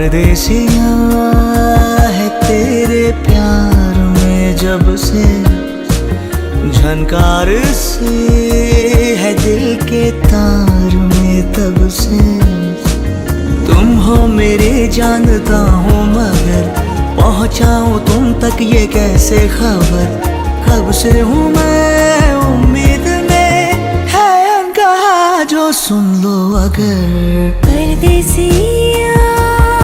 परदेसिया है तेरे प्यार में जब से, झनकार से है दिल के तार में तब से। तुम हो मेरे जानता हूँ मगर पहुँचाऊँ तुम तक ये कैसे खबर। कब से हूँ मैं उम्मीद में, है अनकहा जो सुन लो अगर।